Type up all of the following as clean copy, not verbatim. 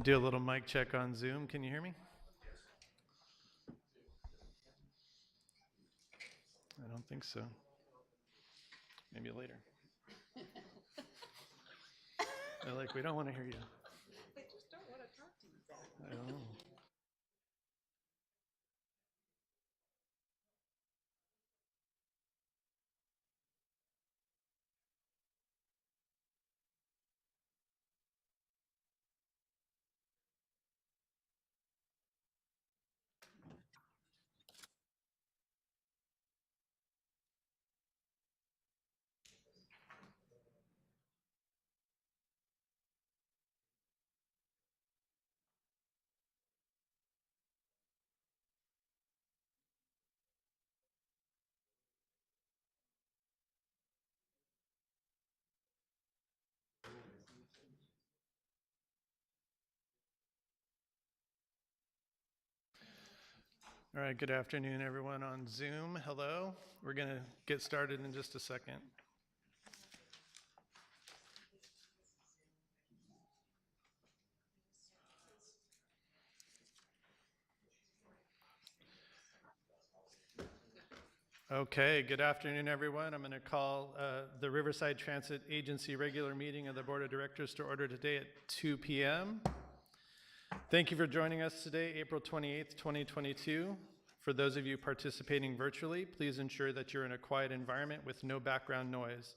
Do a little mic check on Zoom. Can you hear me? I don't think so. Maybe later. They're like, we don't want to hear you. They just don't want to talk to you back. I don't know. All right, good afternoon, everyone on Zoom. Hello. We're going to get started in just a second. Okay, good afternoon, everyone. I'm going to call the Riverside Transit Agency regular meeting of the Board of Directors to order today at 2 p.m. Thank you for joining us today, April 28th, 2022. For those of you participating virtually, please ensure that you're in a quiet environment with no background noise.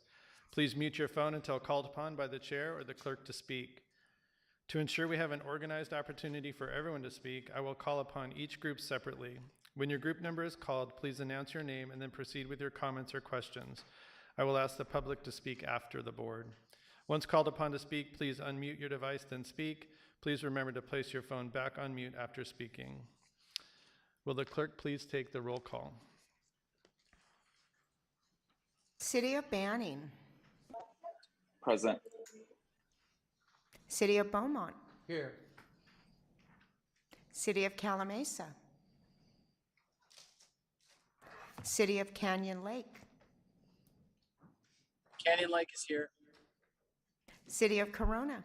Please mute your phone until called upon by the chair or the clerk to speak. To ensure we have an organized opportunity for everyone to speak, I will call upon each group separately. When your group number is called, please announce your name and then proceed with your comments or questions. I will ask the public to speak after the board. Once called upon to speak, please unmute your device, then speak. Please remember to place your phone back on mute after speaking. Will the clerk please take the roll call? City of Banning. Present. City of Beaumont. Here. City of Calamasa. City of Canyon Lake. Canyon Lake is here. City of Corona.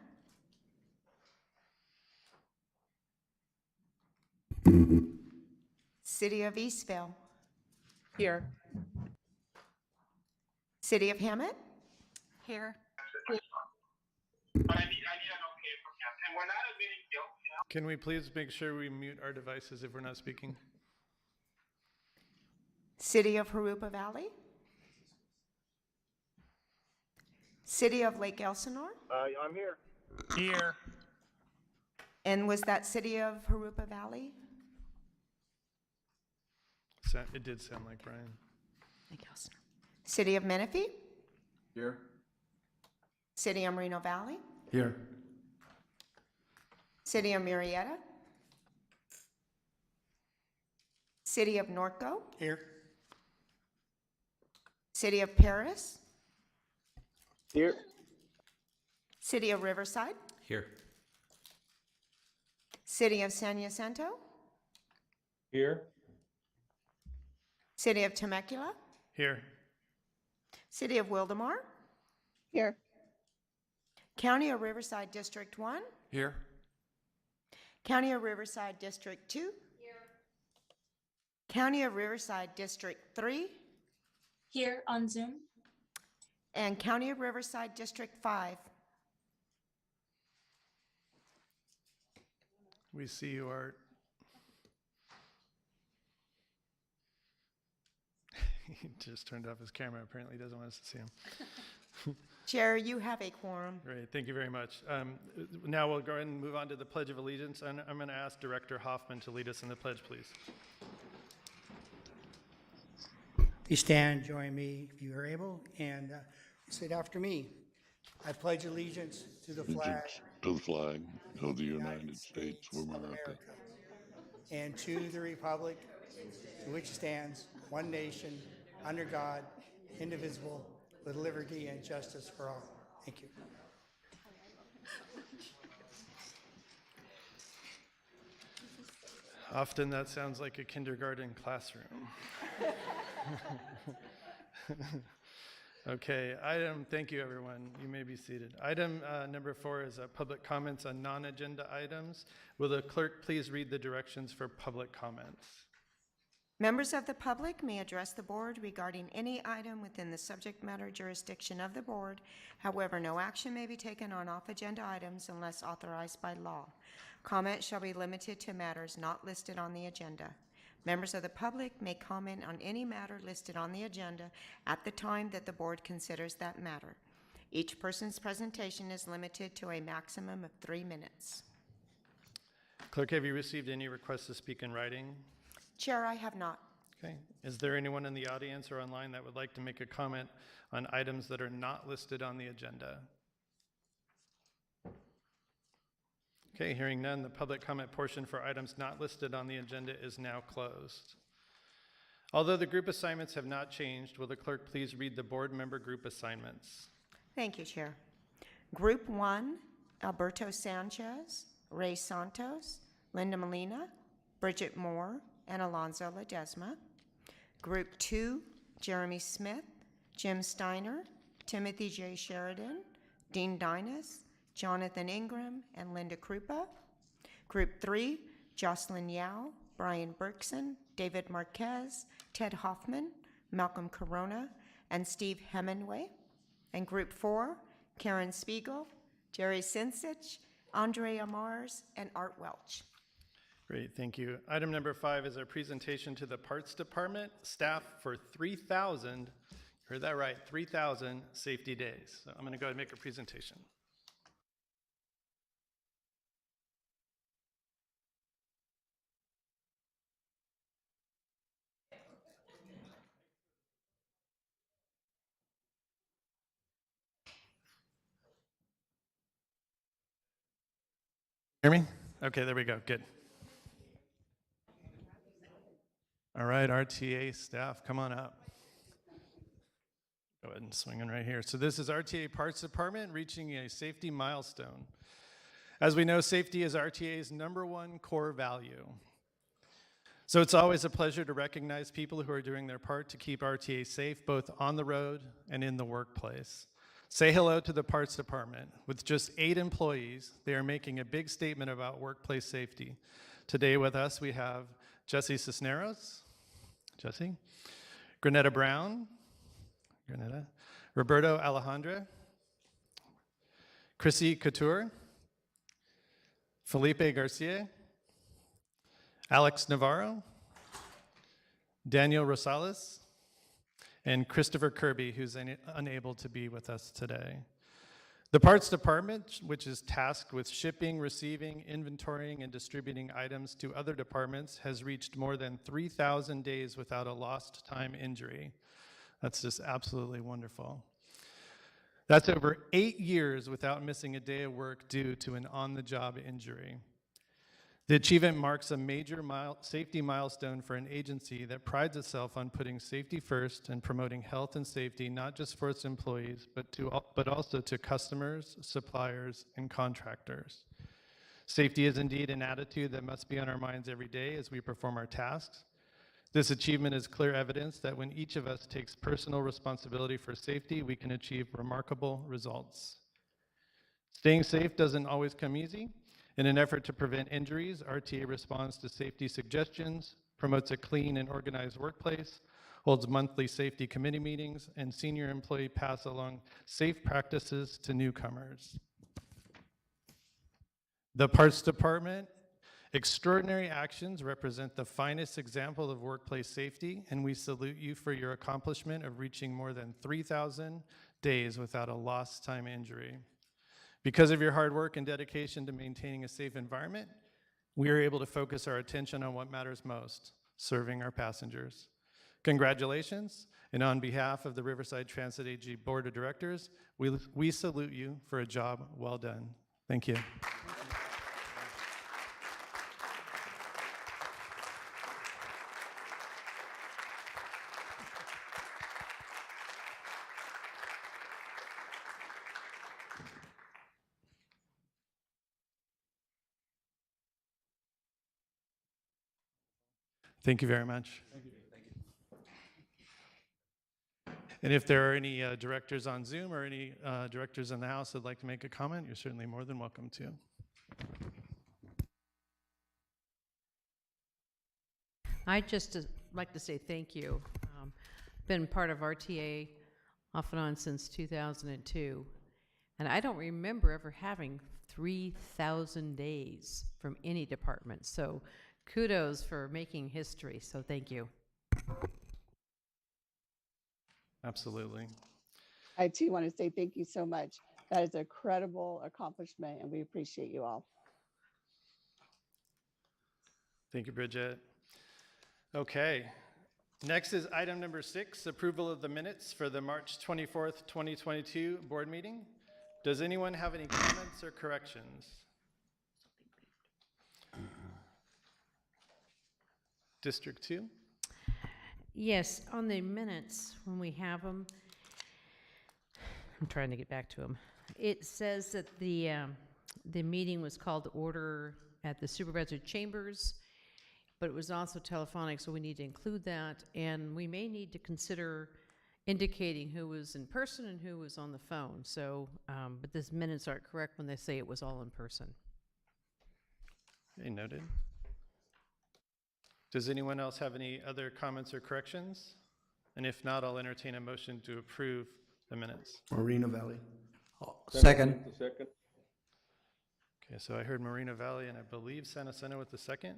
City of Eastville. Here. City of Hemet. Here. But I need an okay from him. And we're not admitting guilt. Can we please make sure we mute our devices if we're not speaking? City of Harupa Valley. City of Lake Elsinore. I'm here. Here. And was that City of Harupa Valley? It did sound like Brian. Lake Elsinore. City of Menifee. Here. City of Moreno Valley. Here. City of Murrieta. City of Norco. Here. City of Paris. Here. City of Riverside. Here. City of San Jacinto. Here. City of Temecula. Here. City of Wildemar. Here. County of Riverside District 1. Here. County of Riverside District 2. Here. County of Riverside District 3. Here on Zoom. And County of Riverside District 5. We see you, Art. He just turned off his camera. Apparently doesn't want us to see him. Chair, you have a quorum. Great, thank you very much. Now we'll go ahead and move on to the Pledge of Allegiance. And I'm going to ask Director Hoffman to lead us in the pledge, please. Please stand, join me if you are able, and say it after me. I pledge allegiance to the flag of the United States of America, and to the republic to which stands one nation, under God, indivisible, with liberty and justice for all. Thank you. Often that sounds like a kindergarten classroom. Okay, thank you, everyone. You may be seated. Item number 4 is public comments on non-agenda items. Will the clerk please read the directions for public comments? Members of the public may address the board regarding any item within the subject matter jurisdiction of the board. However, no action may be taken on off-agenda items unless authorized by law. Comment shall be limited to matters not listed on the agenda. Members of the public may comment on any matter listed on the agenda at the time that the board considers that matter. Each person's presentation is limited to a maximum of 3 minutes. Clerk, have you received any requests to speak in writing? Chair, I have not. Okay. Is there anyone in the audience or online that would like to make a comment on items that are not listed on the agenda? Okay, hearing none, the public comment portion for items not listed on the agenda is now closed. Although the group assignments have not changed, will the clerk please read the board member group assignments? Thank you, Chair. Group 1, Alberto Sanchez, Ray Santos, Linda Molina, Bridget Moore, and Alonzo Ledesma. Group 2, Jeremy Smith, Jim Steiner, Timothy J. Sheridan, Dean Dinas, Jonathan Ingram, and Linda Krupa. Group 3, Jocelyn Yao, Brian Berkson, David Marquez, Ted Hoffman, Malcolm Corona, and Steve Hemingway. And Group 4, Karen Spiegel, Jerry Sinsich, Andrea Mars, and Art Welch. Great, thank you. Item number 5 is our presentation to the Parts Department staff for 3,000, heard that right, 3,000 safety days. So I'm going to go ahead and make a presentation. Hear me? Okay, there we go, good. All right, RTA staff, come on up. Go ahead and swing in right here. So this is RTA Parts Department reaching a safety milestone. As we know, safety is RTA's #1 core value. So it's always a pleasure to recognize people who are doing their part to keep RTA safe, both on the road and in the workplace. Say hello to the Parts Department. With just 8 employees, they are making a big statement about workplace safety. Today with us, we have Jesse Cisneros, Jesse, Granetta Brown, Granetta, Roberto Alejandra, Chrissy Couture, Felipe Garcia, Alex Navarro, Daniel Rosales, and Christopher Kirby, who's unable to be with us today. The Parts Department, which is tasked with shipping, receiving, inventorying, and distributing items to other departments, has reached more than 3,000 days without a lost time injury. That's just absolutely wonderful. That's over 8 years without missing a day of work due to an on-the-job injury. The achievement marks a major safety milestone for an agency that prides itself on putting safety first and promoting health and safety, not just for its employees, but also to customers, suppliers, and contractors. Safety is indeed an attitude that must be on our minds every day as we perform our tasks. This achievement is clear evidence that when each of us takes personal responsibility for safety, we can achieve remarkable results. Staying safe doesn't always come easy. In an effort to prevent injuries, RTA responds to safety suggestions, promotes a clean and organized workplace, holds monthly safety committee meetings, and senior employee pass along safe practices to newcomers. The Parts Department extraordinary actions represent the finest example of workplace safety, and we salute you for your accomplishment of reaching more than 3,000 days without a lost time injury. Because of your hard work and dedication to maintaining a safe environment, we are able to focus our attention on what matters most, serving our passengers. Congratulations, and on behalf of the Riverside Transit AG Board of Directors, we salute you for a job well done. Thank you. Thank you very much. And if there are any directors on Zoom or any directors in the House that'd like to make a comment, you're certainly more than welcome to. I'd just like to say thank you. Been part of RTA off and on since 2002, and I don't remember ever having 3,000 days from any department. So kudos for making history, so thank you. Absolutely. I too want to say thank you so much. That is a credible accomplishment, and we appreciate you all. Thank you, Bridget. Okay. Next is item number 6, approval of the minutes for the March 24th, 2022 board meeting. Does anyone have any comments or corrections? District 2? Yes, on the minutes, when we have them, I'm trying to get back to them. It says that the meeting was called to order at the supervisor chambers, but it was also telephonic, so we need to include that. And we may need to consider indicating who was in person and who was on the phone. So, but these minutes aren't correct when they say it was all in person. Okay, noted. Does anyone else have any other comments or corrections? And if not, I'll entertain a motion to approve the minutes. Moreno Valley. Second. Okay, so I heard Moreno Valley and I believe San Jacinto with the second.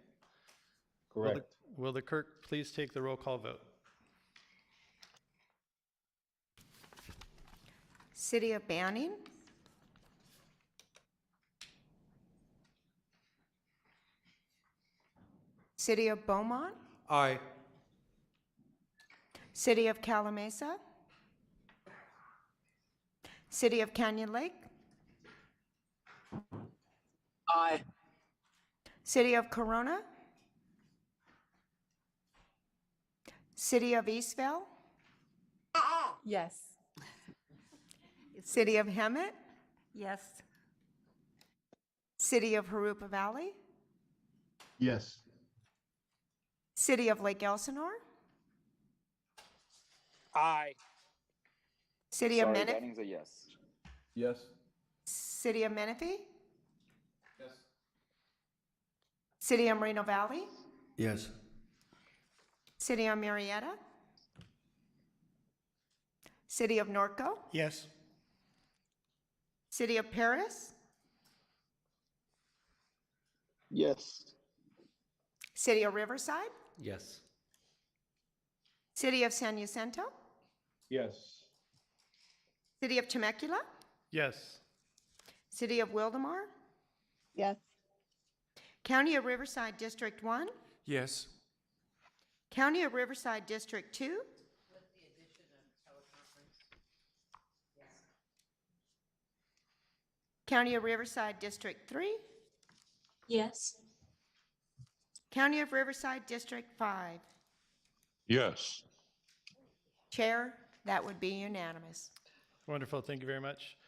Correct. Will the clerk please take the roll call vote? City of Banning, City of Beaumont, Aye. City of Calamasa, City of Canyon Lake, Aye. City of Corona, City of Eastvale, Yes. City of Hemet, Yes. City of Harupa Valley, Yes. City of Lake Elsinore, Aye. City of Sorry, Menifee, Banning's a yes. Yes. City of Menifee, City of Moreno Valley, Yes. City of Murrieta, City of Norco, Yes. City of Paris, Yes. City of Riverside, Yes. City of San Jacinto, Yes. City of Temecula, Yes. City of Wildemar, Yes. County of Riverside District 1, Yes. County of Riverside District 2, County of Riverside District 3, Yes. County of Riverside District 5. Yes. Chair, that would be unanimous. Wonderful, thank you very much.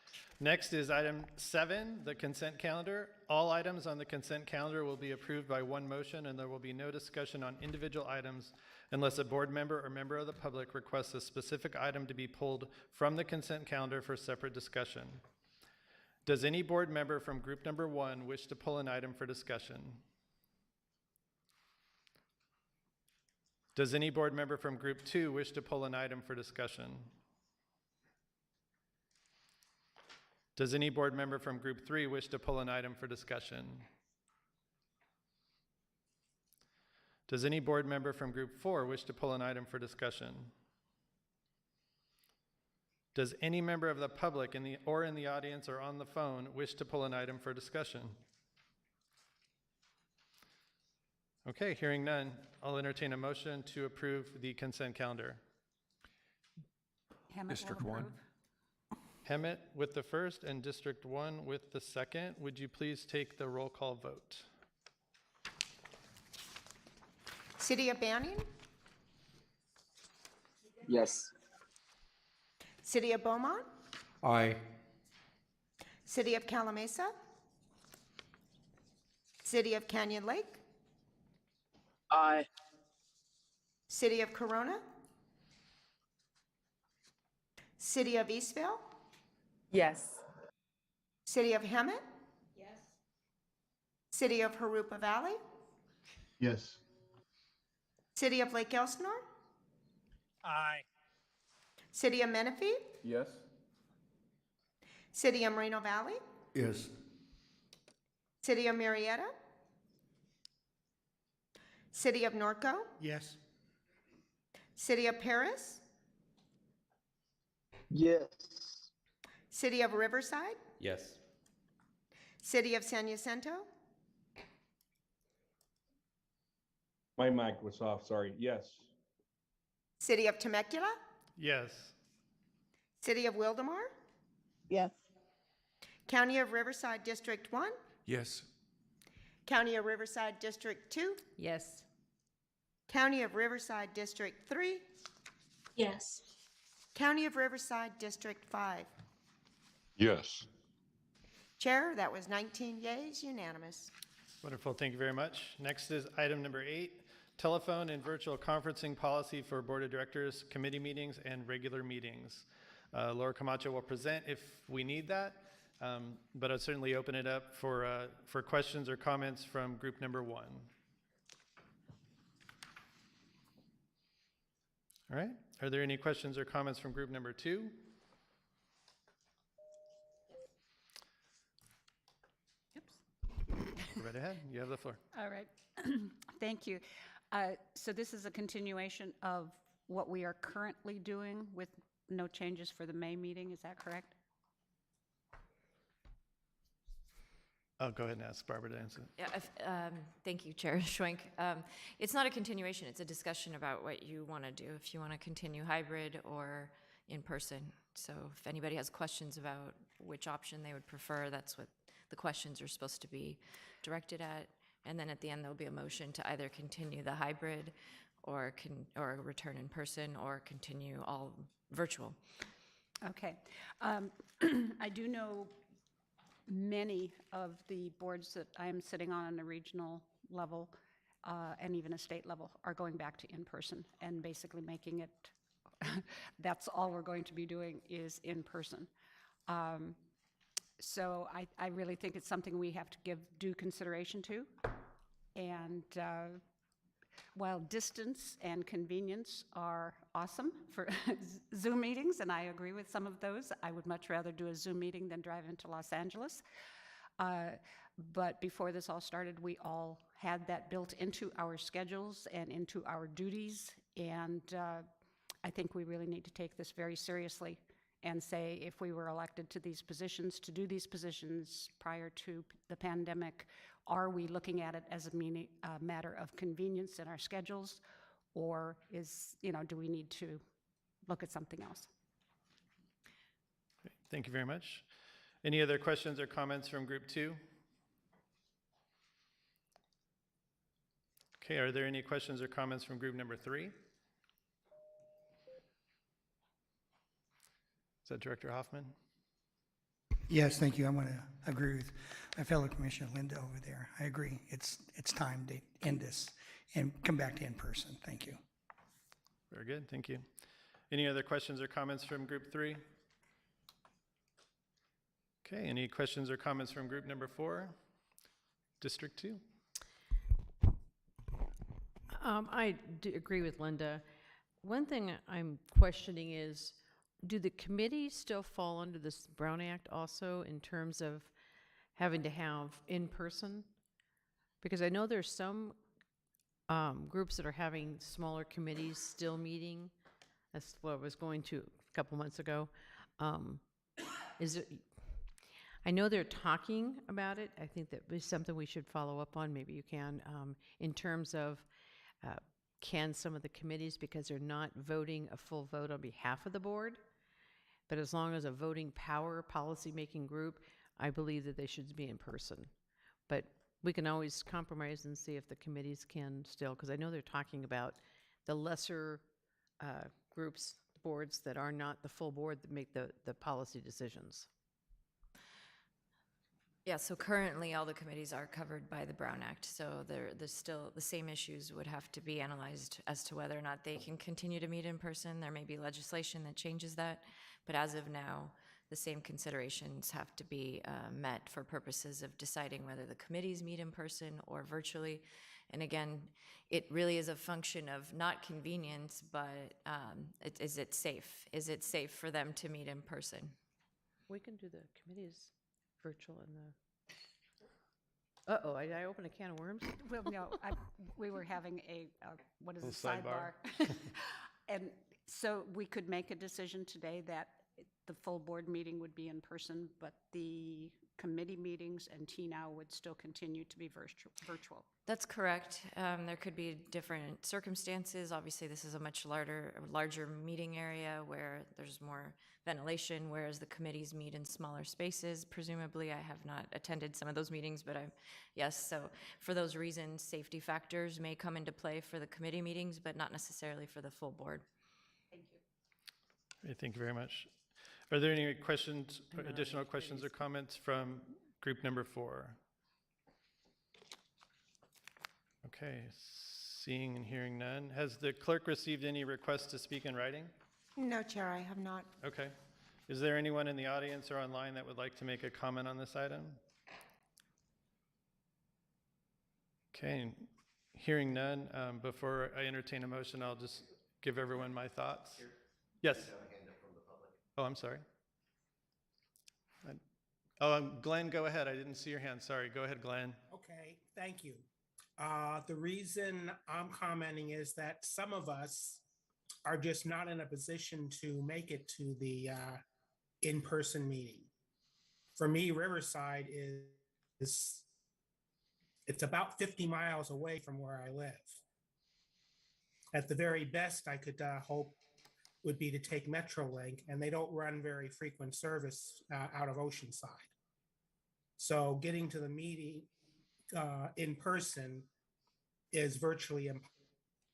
Next is item 7, the consent calendar. All items on the consent calendar will be approved by one motion, and there will be no discussion on individual items unless a board member or member of the public requests a specific item to be pulled from the consent calendar for separate discussion. Does any board member from group number 1 wish to pull an item for discussion? Does any board member from group 2 wish to pull an item for discussion? Does any board member from group 3 wish to pull an item for discussion? Does any board member from group 4 wish to pull an item for discussion? Does any member of the public in the audience or on the phone wish to pull an item for discussion? Okay, hearing none, I'll entertain a motion to approve the consent calendar. District 1. Hemet with the first and District 1 with the second. Would you please take the roll call vote? City of Banning, Yes. City of Beaumont, Aye. City of Calamasa, City of Canyon Lake, Aye. City of Corona, City of Eastville, Yes. City of Hemet? Yes. City of Harupa Valley, Yes. City of Lake Elsinore, Aye. City of Menifee, Yes. City of Moreno Valley, Yes. City of Marietta, City of Norco, Yes. City of Paris, Yes. City of Riverside, Yes. City of San Jacinto, My mic was off, sorry. Yes. City of Temecula, Yes. City of Wildemar, Yes. County of Riverside District 1, Yes. County of Riverside District 2, Yes. County of Riverside District 3, Yes. County of Riverside District 5. Yes. Chair, that was 19 yeas, unanimous. Wonderful, thank you very much. Next is item number 8, telephone and virtual conferencing policy for Board of Directors, committee meetings, and regular meetings. Laura Camacho will present if we need that, but I'll certainly open it up for questions or comments from group number 1. All right, are there any questions or comments from group number 2? Go right ahead, you have the floor. All right. Thank you. So this is a continuation of what we are currently doing with no changes for the May meeting, is that correct? I'll go ahead and ask Barbara to answer. Yeah, thank you, Chair Schwenk. It's not a continuation, it's a discussion about what you want to do, if you want to continue hybrid or in person. So if anybody has questions about which option they would prefer, that's what the questions are supposed to be directed at. And then at the end, there'll be a motion to either continue the hybrid or return in person or continue all virtual. Okay. I do know many of the boards that I am sitting on a regional level and even a state level are going back to in-person and basically making it, that's all we're going to be doing is in-person. So I really think it's something we have to give due consideration to. And while distance and convenience are awesome for Zoom meetings, and I agree with some of those, I would much rather do a Zoom meeting than drive into Los Angeles. But before this all started, we all had that built into our schedules and into our duties. And I think we really need to take this very seriously and say, if we were elected to these positions, to do these positions prior to the pandemic, are we looking at it as a matter of convenience in our schedules, or do we need to look at something else? Great, thank you very much. Any other questions or comments from group 2? Okay, are there any questions or comments from group number 3? Is that Director Hoffman? Yes, thank you. I'm going to agree with my fellow Commissioner Linda over there. I agree. It's time to end this and come back to in-person. Thank you. Very good, thank you. Any other questions or comments from group 3? Okay, any questions or comments from group number 4? District 2? I do agree with Linda. One thing I'm questioning is, do the committees still fall under this Brown Act also in terms of having to have in-person? Because I know there's some groups that are having smaller committees still meeting. That's what I was going to a couple months ago. I know they're talking about it. I think that is something we should follow up on. Maybe you can, in terms of can some of the committees, because they're not voting a full vote on behalf of the board, but as long as a voting power policy-making group, I believe that they should be in person. But we can always compromise and see if the committees can still, because I know they're talking about the lesser groups, boards that are not the full board that make the policy decisions. Yeah, so currently all the committees are covered by the Brown Act, so there's still the same issues would have to be analyzed as to whether or not they can continue to meet in person. There may be legislation that changes that, But as of now, the same considerations have to be met for purposes of deciding whether the committees meet in person or virtually. And again, it really is a function of not convenience, but is it safe? Is it safe for them to meet in person? We can do the committees virtual and the, uh-oh, I opened a can of worms? Well, no, we were having what is a Little sidebar. sidebar? And so we could make a decision today that the full board meeting would be in person, but the committee meetings and T-Now would still continue to be virtual. That's correct. There could be different circumstances. Obviously, this is a much larger meeting area where there's more ventilation, whereas the committees meet in smaller spaces. Presumably, I have not attended some of those meetings, but yes, so for those reasons, safety factors may come into play for the committee meetings, but not necessarily for the full board. Thank you. Okay, thank you very much. Are there any questions, additional questions or comments from group number 4? Okay, seeing and hearing none. Has the clerk received any requests to speak in writing? No, Chair, I have not. Okay. Is there anyone in the audience or online that would like to make a comment on this item? Okay, hearing none, before I entertain a motion, I'll just give everyone my thoughts. Yes. Oh, I'm sorry. Glenn, go ahead. I didn't see your hand. Sorry. Go ahead, Glenn. Okay, thank you. The reason I'm commenting is that some of us are just not in a position to make it to the in-person meeting. For me, Riverside is it's about 50 miles away from where I live. At the very best, I could hope would be to take Metrolink, and they don't run very frequent service out of Oceanside. So getting to the meeting in person is virtually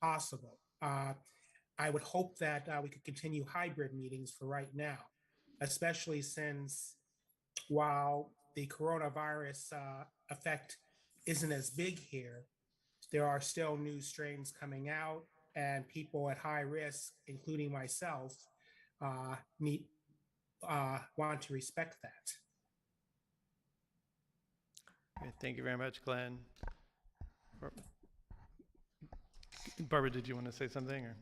impossible. I would hope that we could continue hybrid meetings for right now, especially since while the coronavirus effect isn't as big here, there are still new strains coming out, and people at high risk, including myself, want to respect that. Okay, thank you very much, Glenn. Barbara, did you want to say something? Or?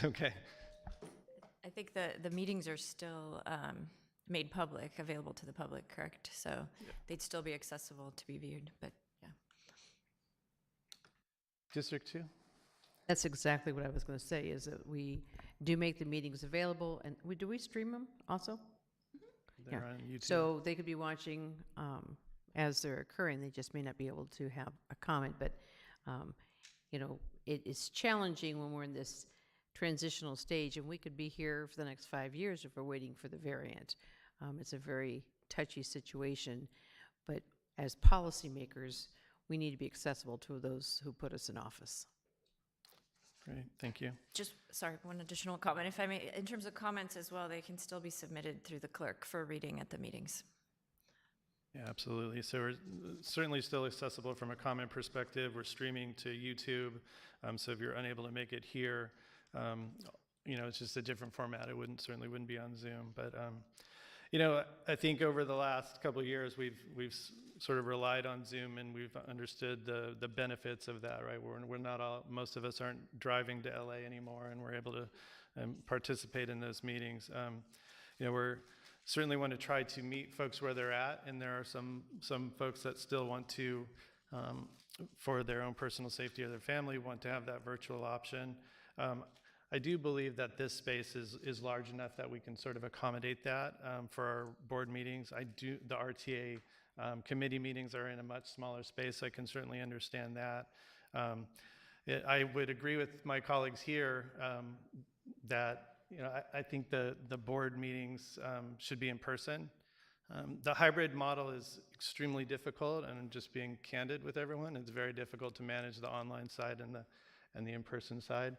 Okay. I think the meetings are still made public, available to the public, correct? So they'd still be accessible to be viewed, but yeah. District 2? That's exactly what I was going to say, is that we do make the meetings available, and do we stream them also? They're on YouTube. So they could be watching as they're occurring. They just may not be able to have a comment, but you know, it is challenging when we're in this transitional stage, and we could be here for the next 5 years if we're waiting for the variant. It's a very touchy situation, but as policymakers, we need to be accessible to those who put us in office. Great, thank you. Just, sorry, one additional comment, if I may. In terms of comments as well, they can still be submitted through the clerk for reading at the meetings. Yeah, absolutely. So we're certainly still accessible from a comment perspective. We're streaming to YouTube. So if you're unable to make it here, you know, it's just a different format. It certainly wouldn't be on Zoom. But, you know, I think over the last couple of years, we've sort of relied on Zoom, and we've understood the benefits of that, right? We're not all, most of us aren't driving to LA anymore, and we're able to participate in those meetings. You know, we're certainly want to try to meet folks where they're at, and there are some folks that still want to, for their own personal safety or their family, want to have that virtual option. I do believe that this space is large enough that we can sort of accommodate that for our board meetings. The RTA committee meetings are in a much smaller space, so I can certainly understand that. I would agree with my colleagues here that, you know, I think the board meetings should be in person. The hybrid model is extremely difficult, and I'm just being candid with everyone. It's very difficult to manage the online side and the in-person side.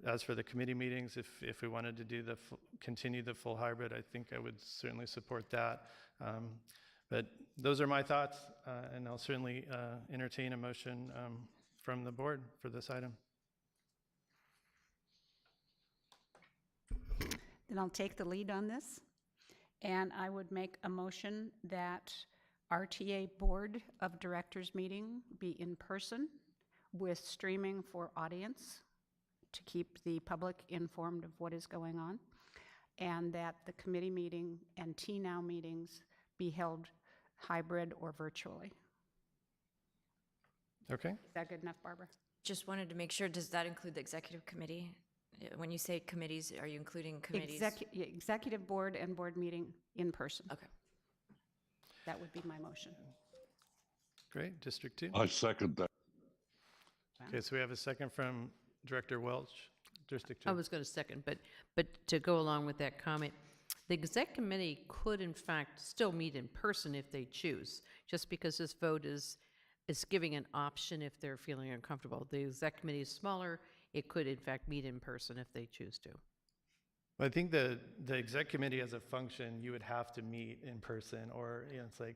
As for the committee meetings, if we wanted to do continue the full hybrid, I think I would certainly support that. But those are my thoughts, and I'll certainly entertain a motion from the board for this item. Then I'll take the lead on this. And I would make a motion that RTA Board of Directors meeting be in person with streaming for audience to keep the public informed of what is going on, and that the committee meeting and T-Now meetings be held hybrid or virtually. Okay. Is that good enough, Barbara? Just wanted to make sure, does that include the executive committee? When you say committees, are you including committees? Executive board and board meeting in person. Okay. That would be my motion. Great. District 2. I second that. Okay, so we have a second from Director Welch, District 2. I was going to second, but to go along with that comment, the exec committee could in fact still meet in person if they choose, just because this vote is giving an option if they're feeling uncomfortable. The exec committee is smaller, it could in fact meet in person if they choose to. I think the exec committee as a function, you would have to meet in person, or, you know, it's like,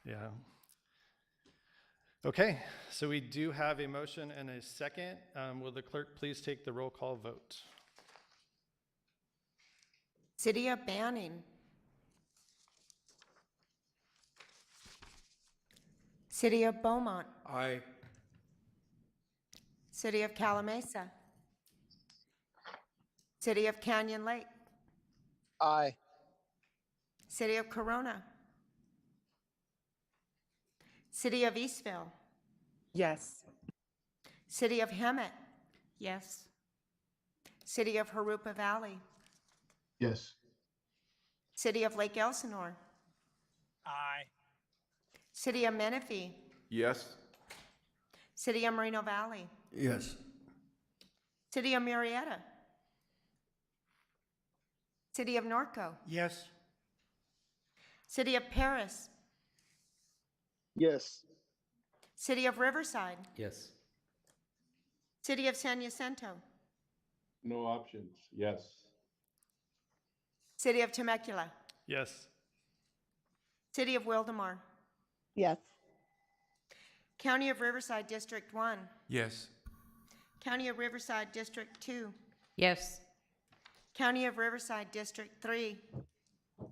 yeah. Okay, so we do have a motion and a second. Will the clerk please take the roll call vote? City of Banning. City of Beaumont. Aye. City of Calamasa. City of Canyon Lake. Aye. City of Corona. City of Eastville. Yes. City of Hemet. Yes. City of Harupa Valley. Yes. City of Lake Elsinore. Aye. City of Menifee. Yes. City of Moreno Valley. Yes. City of Murrieta. City of Norco. Yes. City of Paris. Yes. City of Riverside. Yes. City of San Jacinto. No options. Yes. City of Temecula. Yes. City of Wildemar. Yes. County of Riverside District 1. Yes. County of Riverside District 2. Yes. County of Riverside District 3.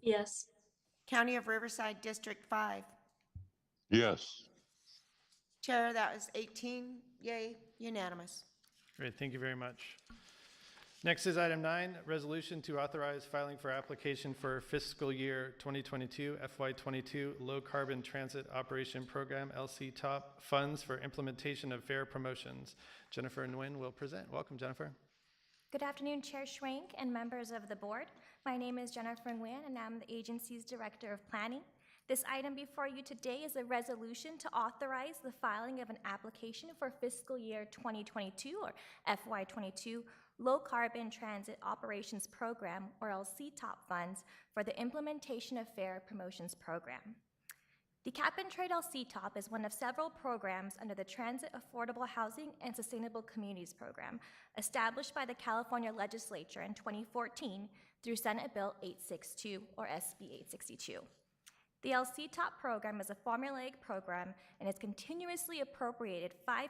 Yes. County of Riverside District 5. Yes. Chair, that was 18 yay, unanimous. Great, thank you very much. Next is item 9, resolution to authorize filing for application for fiscal year 2022 FY22 Low Carbon Transit Operation Program LC Top funds for implementation of fare promotions. Jennifer Nguyen will present. Welcome, Jennifer. Good afternoon, Chair Schwenk and members of the board. My name is Jennifer Nguyen, and I'm the agency's Director of Planning. This item before you today is a resolution to authorize the filing of an application for fiscal year 2022 or FY22 Low Carbon Transit Operations Program, or LCTOP funds, for the implementation of fare promotions program. The Cap and Trade LCTOP is one of several programs under the Transit Affordable Housing and Sustainable Communities Program, established by the California Legislature in 2014 through Senate Bill 862, or SB 862. The LCTOP program is a formulaic program and is continuously appropriated 5%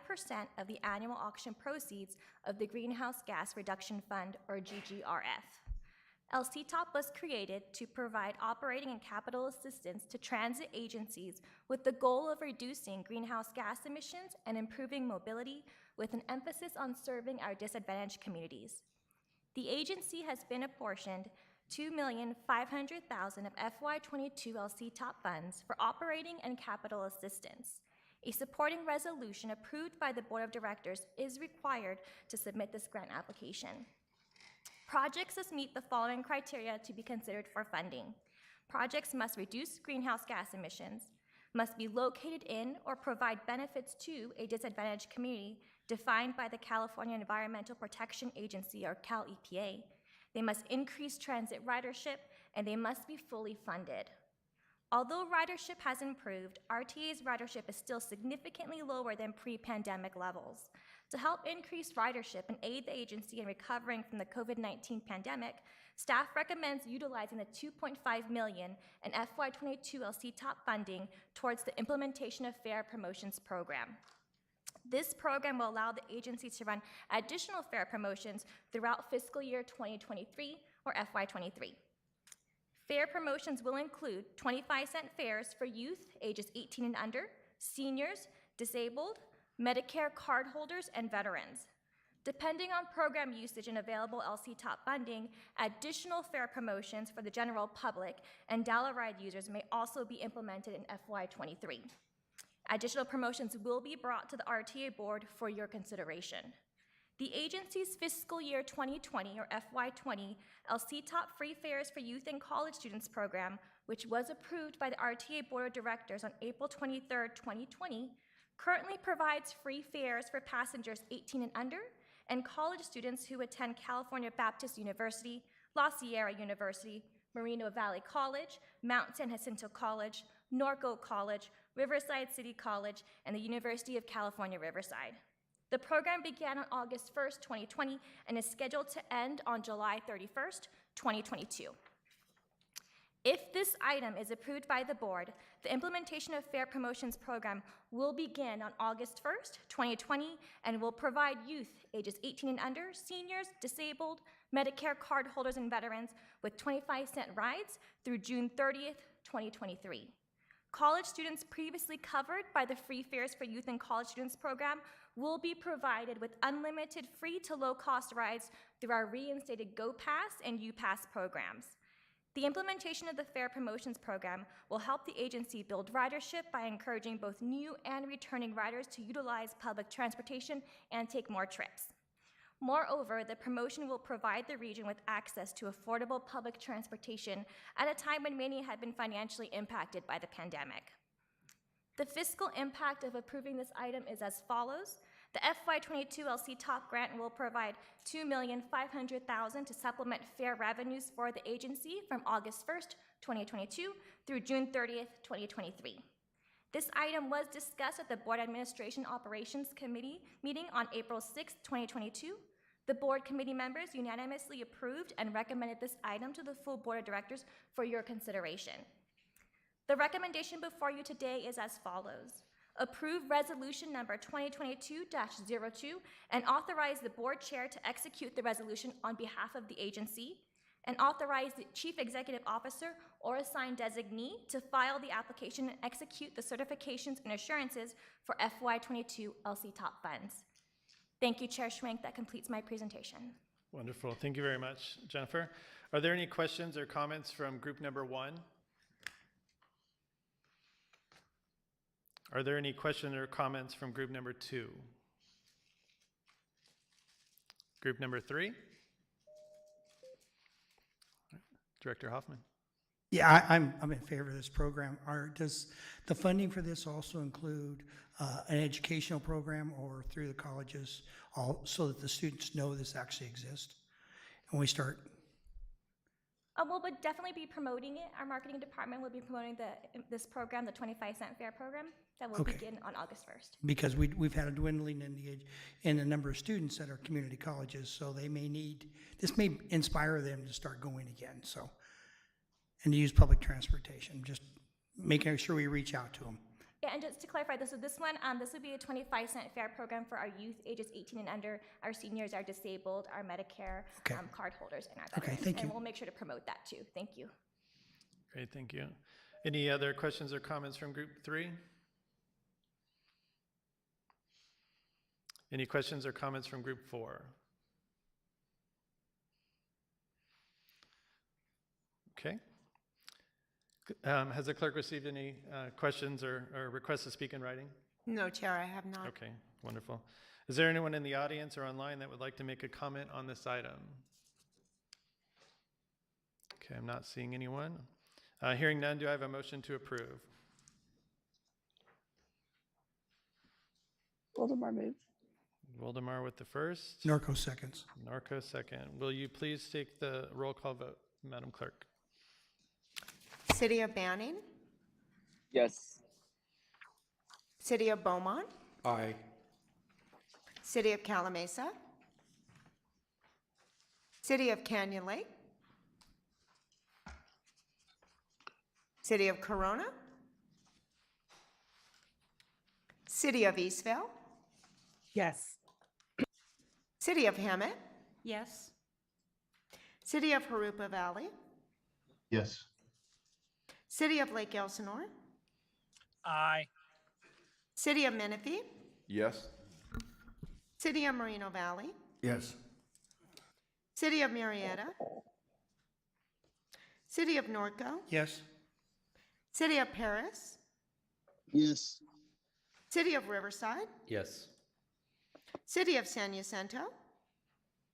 of the annual auction proceeds of the Greenhouse Gas Reduction Fund, or GGRF. LCTOP was created to provide operating and capital assistance to transit agencies with the goal of reducing greenhouse gas emissions and improving mobility, with an emphasis on serving our disadvantaged communities. The agency has been apportioned $2,500,000 of FY22 LCTOP funds for operating and capital assistance. A supporting resolution approved by the Board of Directors is required to submit this grant application. Projects must meet the following criteria to be considered for funding. Projects must reduce greenhouse gas emissions, must be located in or provide benefits to a disadvantaged community defined by the California Environmental Protection Agency, or Cal EPA. They must increase transit ridership, and they must be fully funded. Although ridership has improved, RTA's ridership is still significantly lower than pre-pandemic levels. To help increase ridership and aid the agency in recovering from the COVID-19 pandemic, staff recommends utilizing the $2.5 million in FY22 LCTOP funding towards the implementation of fare promotions program. This program will allow the agency to run additional fare promotions throughout fiscal year 2023 or FY23. Fare promotions will include 25-cent fares for youth ages 18 and under, seniors, disabled, Medicare cardholders, and veterans. Depending on program usage and available LC-TOP funding, additional fare promotions for the general public and Ride users may also be implemented in FY23. Additional promotions will be brought to the RTA board for your consideration. The agency's fiscal year 2020 or FY20 LC-TOP free fares for youth and college students program, which was approved by the RTA Board of Directors on April 23, 2020, currently provides free fares for passengers 18 and under and college students who attend California Baptist University, La Sierra University, Moreno Valley College, Mount San Jacinto College, Norco College, Riverside City College, and the University of California, Riverside. The program began on August 1st, 2020, and is scheduled to end on July 31st, 2022. If this item is approved by the board, the implementation of Fare Promotions Program will begin on August 1st, 2020, and will provide youth ages 18 and under, seniors, disabled, Medicare cardholders, and veterans with 25-cent rides through June 30th, 2023. College students previously covered by the Free Fares for Youth and College Students program will be provided with unlimited free to low-cost rides through our reinstated Go Pass and U Pass programs. The implementation of the Fare Promotions Program will help the agency build ridership by encouraging both new and returning riders to utilize public transportation and take more trips. Moreover, the promotion will provide the region with access to affordable public transportation at a time when many had been financially impacted by the pandemic. The fiscal impact of approving this item is as follows. The FY22 LC-TOP grant will provide $2,500,000 to supplement fare revenues for the agency from August 1st, 2022 through June 30th, 2023. This item was discussed at the Board Administration Operations Committee meeting on April 6th, 2022. The board committee members unanimously approved and recommended this item to the full Board of Directors for your consideration. The recommendation before you today is as follows. Approve resolution number 2022-02 and authorize the board chair to execute the resolution on behalf of the agency, and authorize the chief executive officer or assigned designee to file the application and execute the certifications and assurances for FY22 LC-TOP funds. Thank you, Chair Schwenk. That completes my presentation. Wonderful. Thank you very much, Jennifer. Are there any questions or comments from group number 1? Are there any questions or comments from group number 2? Group number 3? Director Hoffman. Yeah, I'm in favor of this program. Does the funding for this also include an educational program or through the colleges, all so that the students know this actually exists? And we start. We'll definitely be promoting it. Our marketing department will be promoting this program, the 25-cent fare program, that will begin on August 1st. Because we've had a dwindling in the number of students at our community colleges, so they may need, this may inspire them to start going again, so. And to use public transportation, just making sure we reach out to them. Yeah, and just to clarify, this would be a 25-cent fare program for our youth ages 18 and under, our seniors, our disabled, our Medicare card holders, and our veterans. Okay, thank you. And we'll make sure to promote that too. Thank you. Great, thank you. Any other questions or comments from group 3? Any questions or comments from group 4? Okay. Has the clerk received any questions or requests to speak in writing? No, Chair, I have not. Okay, wonderful. Is there anyone in the audience or online that would like to make a comment on this item? Okay, I'm not seeing anyone. Hearing none, do I have a motion to approve? Voldemar moves. Voldemar with the first. Norco seconds. Norco second. Will you please take the roll call vote, Madam Clerk? City of Banning? Yes. City of Beaumont? Aye. City of Calamasa? City of Canyon Lake? City of Corona? City of Eastvale? Yes. City of Hammett? Yes. City of Harupa Valley, Yes. City of Lake Elsinore, Aye. City of Menifee, Yes. City of Moreno Valley, Yes. City of Marietta, City of Norco, Yes. City of Paris, Yes. City of Riverside, Yes. City of San Jacinto,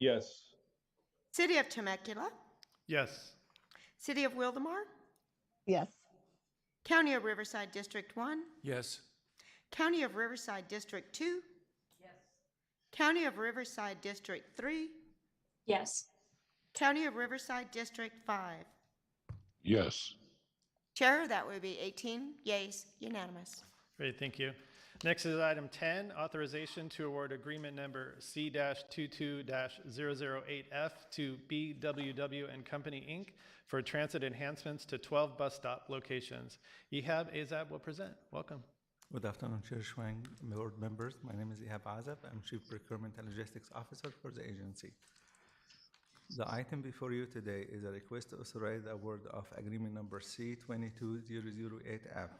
Yes. City of Temecula, Yes. City of Wildemar, Yes. County of Riverside District 1, Yes. County of Riverside District 2, County of Riverside District 3, Yes. County of Riverside District 5. Yes. Chair, that would be 18 yeas, unanimous. Great, thank you. Next is item 10, authorization to award agreement number C-22-008F to BWW and Company, Inc. for transit enhancements to 12 bus stop locations. Ehab Azab will present. Welcome. Good afternoon, Chair Schwang, board members. My name is Ihab Azab. I'm Chief Procurement and Logistics Officer for the agency. The item before you today is a request to authorize the award of agreement number C-22-008F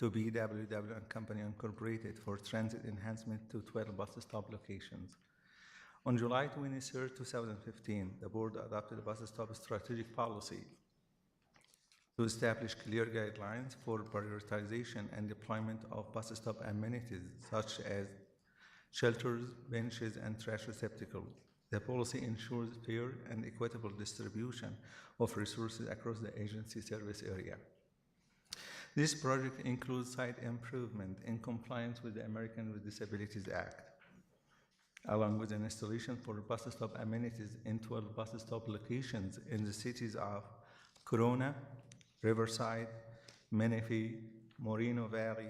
to BWW and Company Incorporated for transit enhancement to 12 bus stop locations. On July 23, 2015, the board adopted a bus stop strategic policy to establish clear guidelines for prioritization and deployment of bus stop amenities such as shelters, benches, and trash receptacles. The policy ensures fair and equitable distribution of resources across the agency service area. This project includes site improvement in compliance with the Americans with Disabilities Act, along with an installation for bus stop amenities in 12 bus stop locations in the cities of Corona, Riverside, Menifee, Moreno Valley,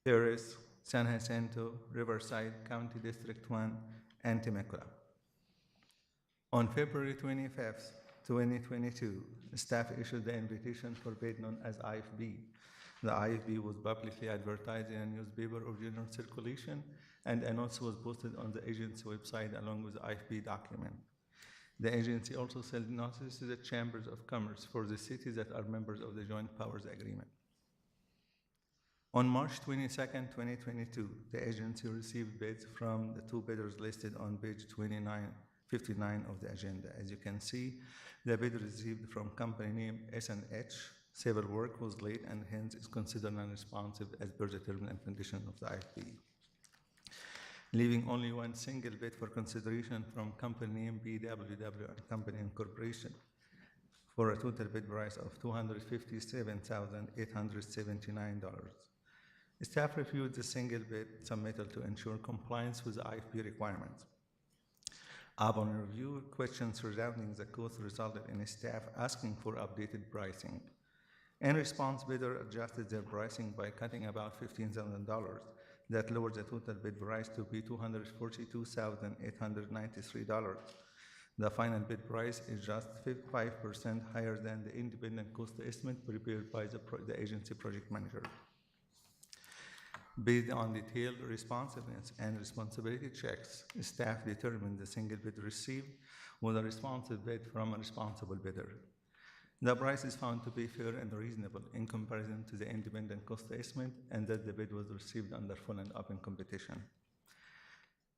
Paris, San Jacinto, Riverside, County District 1, and Temecula. On February 25th, 2022, staff issued the invitation for bid known as IFB. The IFB was publicly advertised in a newspaper of general circulation, and a notice was posted on the agency website along with the IFB document. The agency also sent notices to the chambers of commerce for the cities that are members of the Joint Powers Agreement. On March 22, 2022, the agency received bids from the two bidders listed on page 59 of the agenda. As you can see, the bid received from company name S&H Civil Work was late and hence is considered non-responsive as per the terms and conditions of the IFB. Leaving only one single bid for consideration from company name BWW and Company Incorporation for a total bid price of $257,879. Staff reviewed the single bid submittal to ensure compliance with the IFB requirements. Upon review, questions surrounding the cost resulted in staff asking for updated pricing. In response, bidder adjusted their pricing by cutting about $15,000. That lowered the total bid price to be $242,893. The final bid price is just 5% higher than the independent cost estimate prepared by the agency project manager. Based on detailed responsiveness and responsibility checks, staff determined the single bid received was a responsive bid from a responsible bidder. The price is found to be fair and reasonable in comparison to the independent cost estimate, and that the bid was received under full and open competition.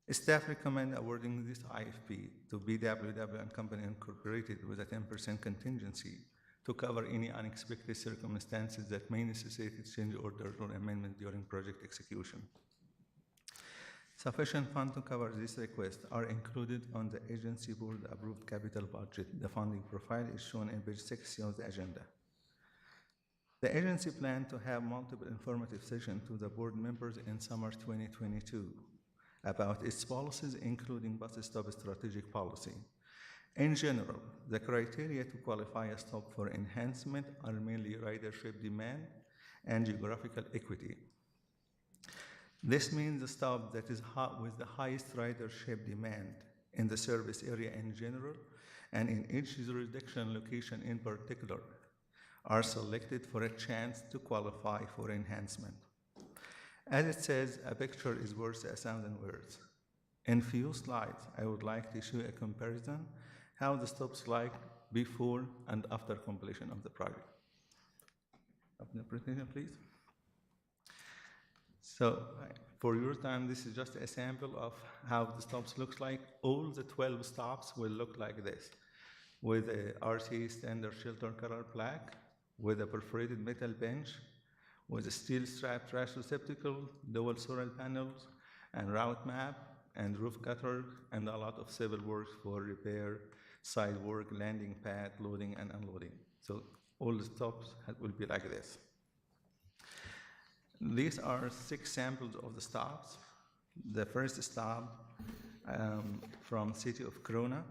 Staff recommend awarding this IFP to BWW and Company Incorporated with a 10% contingency to cover any unexpected circumstances that may necessitate change order or amendment during project execution. Sufficient funds to cover this request are included on the agency board approved capital budget. The funding profile is shown in page 60 of the agenda. The agency planned to have multiple informative sessions to the board members in summer 2022 about its policies, including bus stop strategic policy. In general, the criteria to qualify a stop for enhancement are mainly ridership demand and geographical equity. This means the stop that is with the highest ridership demand in the service area in general and in each jurisdiction location in particular are selected for a chance to qualify for enhancement. As it says, a picture is worth 1,000 words. In few slides, I would like to show a comparison how the stops like before and after completion of the project. Open the presentation, please. So for your time, this is just a sample of how the stops looks like. All the 12 stops will look like this, with a RTA standard shelter color black, with a perforated metal bench, with a steel strap trash receptacle, dual solar panels, and route map, and roof gutter, and a lot of civil works for repair, side work, landing pad, loading and unloading. So all the stops will be like this. These are 6 samples of the stops. The first stop from city of Corona,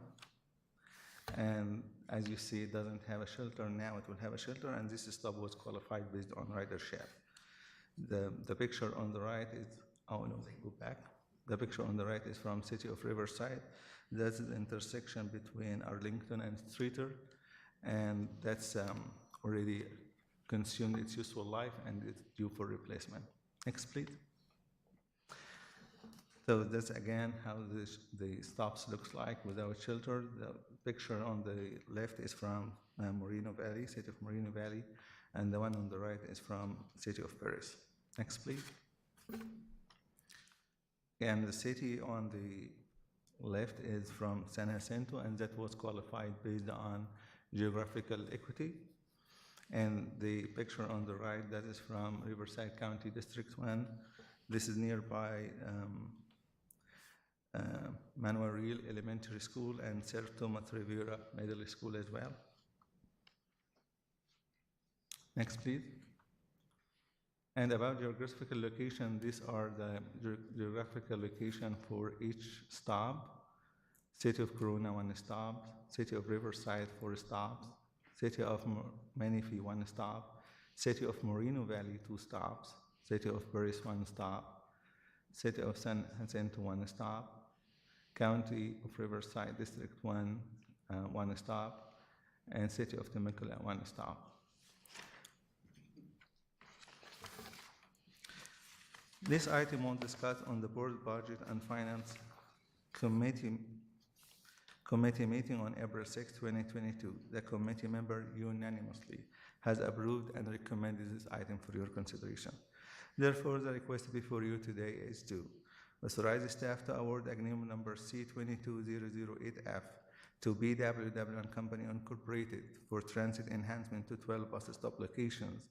and as you see, it doesn't have a shelter. Now it will have a shelter, and this stop was qualified based on ridership. The picture on the right is, oh no, go back. The picture on the right is from city of Riverside. That's the intersection between Arlington and Streeter, and that's already consumed its useful life and it's due for replacement. Next, please. So that's again how the stops looks like without shelter. The picture on the left is from Moreno Valley, city of Moreno Valley, and the one on the right is from city of Paris. Next, please. And the city on the left is from San Jacinto, and that was qualified based on geographical equity. And the picture on the right, that is from Riverside County District 1. This is nearby Manuel Real Elementary School and Sir Thomas Rivera Middle School as well. Next, please. And about geographical location, these are the geographical location for each stop. City of Corona, 1 stop. City of Riverside, 4 stops. City of Menifee, 1 stop. City of Moreno Valley, 2 stops. City of Paris, 1 stop. City of San Jacinto, 1 stop. County of Riverside, District 1, 1 stop. And City of Temecula, 1 stop. This item was discussed on the Board Budget and Finance Committee meeting on April 6, 2022. The committee member unanimously has approved and recommended this item for your consideration. Therefore, the request before you today is to authorize staff to award agreement number C22008F to BWW and Company Incorporated for transit enhancement to 12 bus stop locations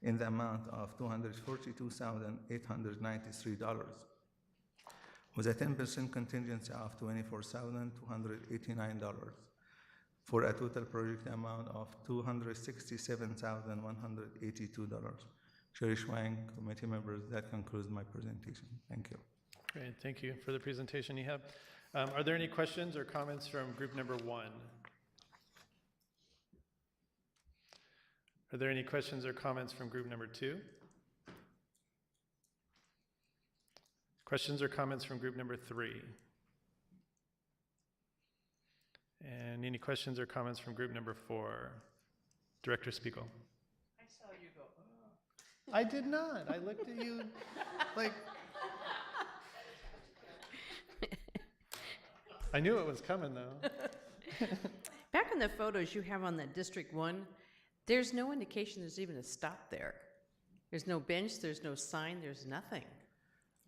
in the amount of $242,893, with a 10% contingency of $24,289, for a total project amount of $267,182. Chair Schwank, committee members, that concludes my presentation. Thank you. Great, thank you for the presentation you have. Are there any questions or comments from group number 1? Are there any questions or comments from group number 2? Questions or comments from group number 3? And any questions or comments from group number 4? Director Spiegel. I saw you go, oh. I did not. I looked at you like... I knew it was coming, though. Back in the photos you have on that District 1, there's no indication there's even a stop there. There's no bench, there's no sign, there's nothing.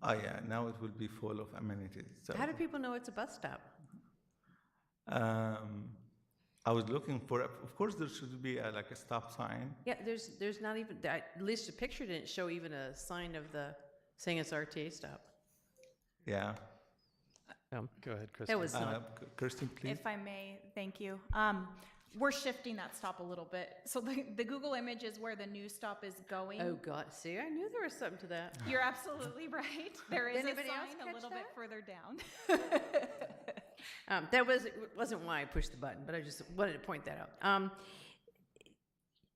Oh yeah, now it will be full of amenities. So. How do people know it's a bus stop? I was looking for, of course there should be like a stop sign. Yeah, there's not even, at least the picture didn't show even a sign of the, saying it's RTA stop. Yeah. Go ahead, Kristen. That was not. Kirsten, please. If I may, thank you. We're shifting that stop a little bit. So the Google image is where the new stop is going. Oh God, see, I knew there was something to that. You're absolutely right. There is Anybody a else sign a catch little that? bit further down. That wasn't why I pushed the button, but I just wanted to point that out.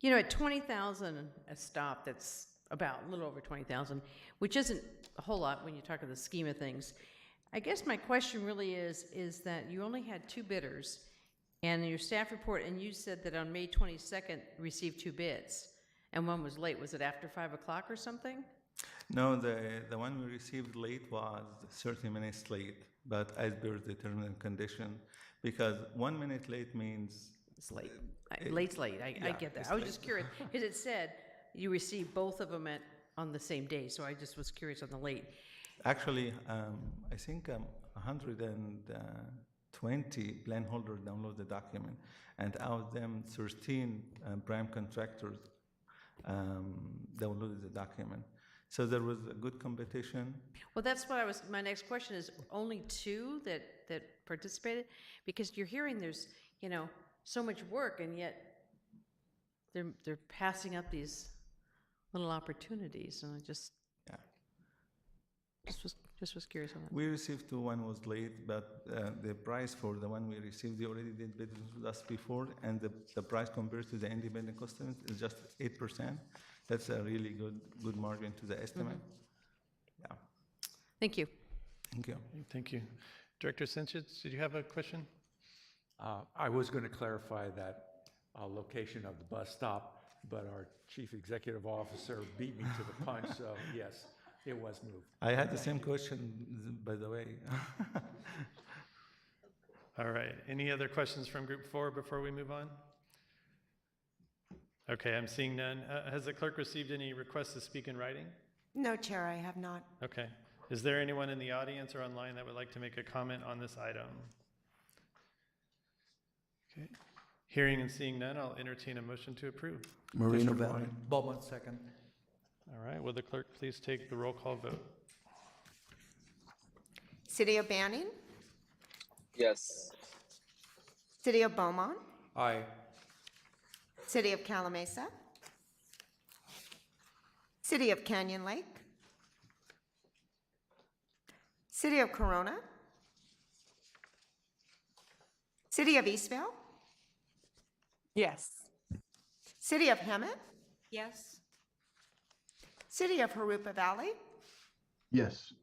You know, at 20,000 a stop, that's about a little over 20,000, which isn't a whole lot when you talk of the scheme of things. I guess my question really is that you only had 2 bidders, and in your staff report, and you said that on May 22nd received 2 bids, and one was late. Was it after 5 o'clock or something? No, the one we received late was 30 minutes late. but as per the terms and condition, because 1 minute late means It's late. It- Late's late. I yeah, get that. it's I was late. just curious, because it said you received both of them on the same day, so I just was curious on the late. actually, I think 120 plan holders download the document, and out of them, 13 prime contractors downloaded the document. So there was a good competition. Well, that's what my next question is, only two that participated? Because you're hearing there's, so much work, and yet they're passing up these little opportunities, and I just was curious on that. We received two, one was late, but the price for the one we received, they already did business with us before, and the price compared to the independent customers is just 8%. That's a really good margin to the estimate. Yeah. Thank you. Thank you. Thank you. Director Sanchez, did you have a question? I was going to clarify that location of the bus stop, but our chief executive officer beat me to the punch, so yes, it was moved. I had the same question, by the way. All right. Any other questions from Group 4 before we move on? Okay, I'm seeing none. Has the clerk received any requests to speak in writing? No, Chair, I have not. Okay. Is there anyone in the audience or online that would like to make a comment on this item? Okay. Hearing and seeing none, I'll entertain a motion to approve. Moreno Valley. Beaumont, second. All right. Will the clerk please take the roll call vote? City of Banning? Yes. City of Beaumont? Aye. City of Calamasa? City of Canyon Lake? City of Corona? City of Eastvale? Yes. City of Hemet? Yes. City of Harupa Valley? Yes.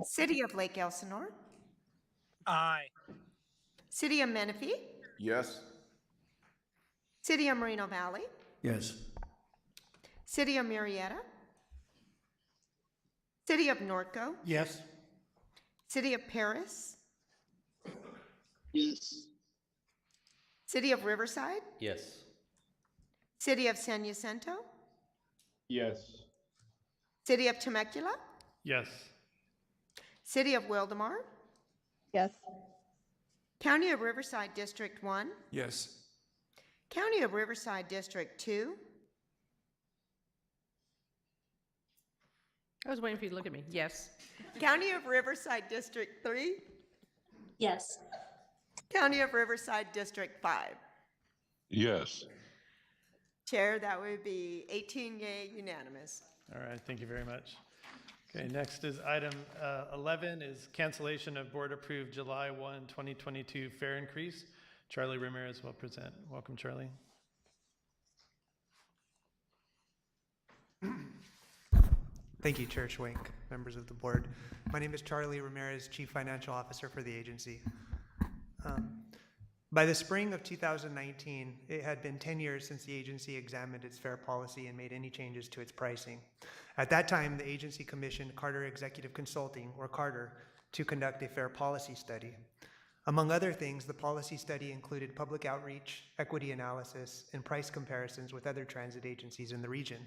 City of Lake Elsinore? Aye. City of Menifee? Yes. City of Moreno Valley? Yes. City of Murrieta? City of Norco? Yes. City of Paris? Yes. City of Riverside? Yes. City of San Jacinto? Yes. City of Temecula? Yes. City of Wildemar? Yes. County of Riverside District 1? Yes. County of Riverside District 2? I was waiting for you to look at me. Yes. County of Riverside District 3? Yes. County of Riverside District 5? Yes. Chair, that would be 18 yea, unanimous. All right. Thank you very much. Okay. Next is item 11 is cancellation of board-approved July 1, 2022 fare increase. Charlie Ramirez will present. Welcome, Charlie. Thank you, Chair Schwenk, members of the board. My name is Charlie Ramirez, Chief Financial Officer for the agency. By the spring of 2019, it had been 10 years since the agency examined its fare policy and made any changes to its pricing. At that time, the agency commissioned Carter Executive Consulting, or Carter, to conduct a fare policy study. Among other things, the policy study included public outreach, equity analysis, and price comparisons with other transit agencies in the region.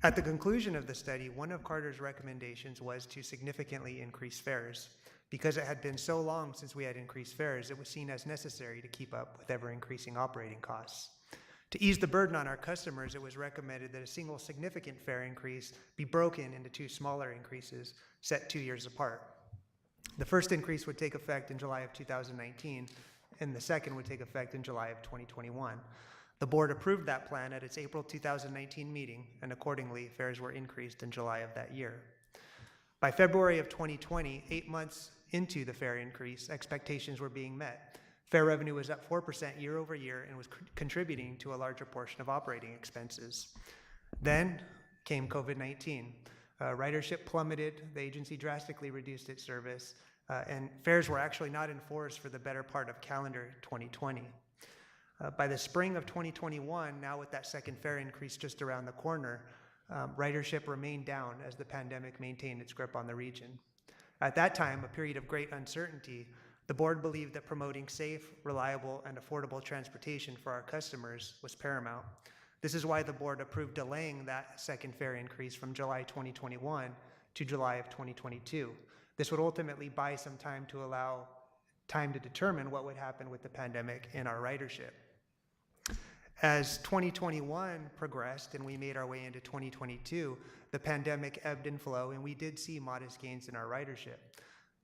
At the conclusion of the study, one of Carter's recommendations was to significantly increase fares. Because it had been so long since we had increased fares, it was seen as necessary to keep up with ever-increasing operating costs. To ease the burden on our customers, it was recommended that a single significant fare increase be broken into two smaller increases set 2 years apart. The first increase would take effect in July of 2019, and the second would take effect in July of 2021. The board approved that plan at its April 2019 meeting, and accordingly, fares were increased in July of that year. By February of 2020, 8 months into the fare increase, expectations were being met. Fare revenue was up 4% year over year and was contributing to a larger portion of operating expenses. Then came COVID-19. Ridership plummeted, the agency drastically reduced its service, and fares were actually not enforced for the better part of calendar 2020. By the spring of 2021, now with that second fare increase just around the corner, ridership remained down as the pandemic maintained its grip on the region. At that time, a period of great uncertainty, the board believed that promoting safe, reliable, and affordable transportation for our customers was paramount. This is why the board approved delaying that second fare increase from July 2021 to July of 2022. This would ultimately buy some time to allow time to determine what would happen with the pandemic in our ridership. As 2021 progressed and we made our way into 2022, the pandemic ebbed and flowed, and we did see modest gains in our ridership.